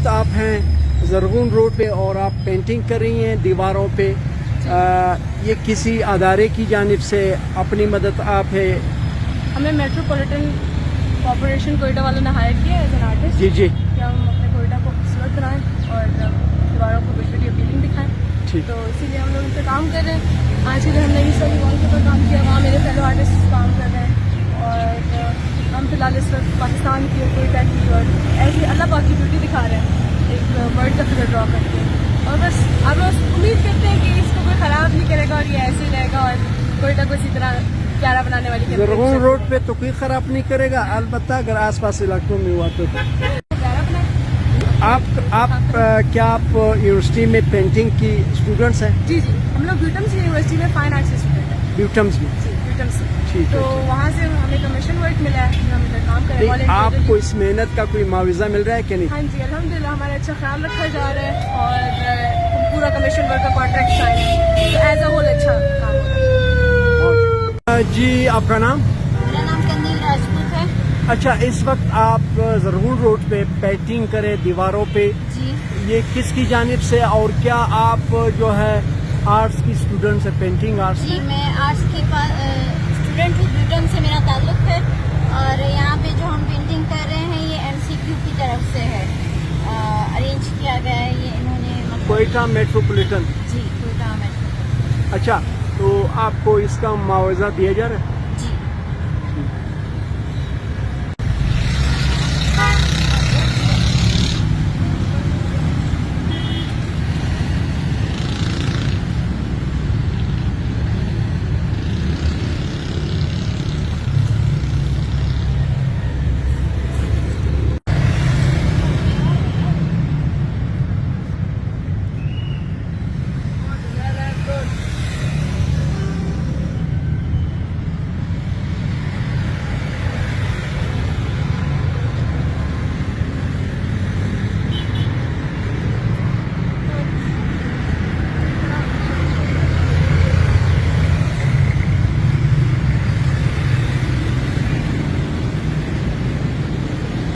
وقت آپ ہیں زرغون روڈ پہ اور آپ پینٹنگ کر رہی ہیں دیواروں پہ. یہ کسی ادارے کی جانب سے اپنی مدد آپ ہے؟ ہمیں میٹروپولیٹن کارپوریشن کوئٹہ والوں نے ہائر کیا ایز این آرٹسٹ. جی جی کہ ہم اپنے کوئٹہ کو خوبصورت بنائیں اور دیواروں کو ویژولی اپیلنگ دکھائیں. ٹھیک. تو اسی لیے ہم لوگ ان پہ کام کر رہے ہیں. آج ہی ہم نے اس والی وال کے اوپر کام کیا, وہاں میرے فیلو آرٹسٹ کام کر رہے ہیں اور ہم فی الحال اس وقت پاکستان کی اور کوئٹہ کی اور ایسی اللہ پاک کی بیوٹی دکھا رہے ہیں ایک برڈ کا فگر ڈرا کر کے. اور بس ہم لوگ امید کرتے ہیں کہ اس کو کوئی خراب نہیں کرے گا اور یہ ایسے ہی رہے گا اور کوئٹہ کو اسی طرح پیارا بنانے والی زرغون روڈ پہ تو کوئی خراب نہیں کرے گا, البتہ اگر آس پاس علاقوں میں ہوا تو. پیارا بنائے. آپ کیا آپ یونیورسٹی میں پینٹنگ کی اسٹوڈنٹس ہیں؟ جی جی, ہم لوگ بیوٹمس یونیورسٹی میں فائن آرٹس اسٹوڈنٹ ہیں. بیوٹمس میں. جی بیوٹمس سے. ٹھیک ہے. تو وہاں سے ہمیں کمیشن ورک ملا ہے, ہم ادھر کام کر رہے ہیں. آپ کو اس محنت کا کوئی معاوضہ مل رہا ہے کہ نہیں؟ ہاں جی الحمدللہ ہمارا اچھا خیال رکھا جا رہا ہے اور پورا کمیشن ورک کا کانٹریکٹ سائن ہے, تو ایز اے ہول اچھا کام ہو رہا ہے. جی آپ کا نام؟ میرا نام قندیل راجپوت ہے. اچھا, اس وقت آپ زرغون روڈ پہ پینٹنگ کرے دیواروں پہ, جی یہ کس کی جانب سے اور کیا آپ جو ہے آرٹس کی اسٹوڈنٹس ہے, پینٹنگ آرٹس؟ جی میں آرٹس کی اسٹوڈنٹ ہوں, بیوٹم سے میرا تعلق ہے اور یہاں پہ جو ہم پینٹنگ کر رہے ہیں یہ MCQ کی طرف سے ہے, ارینج کیا گیا ہے یہ انہوں نے کوئٹہ میٹروپولیٹن. جی کوئٹہ میٹروپولیٹن. اچھا, تو آپ کو اس کا معاوضہ دیا جا رہا ہے؟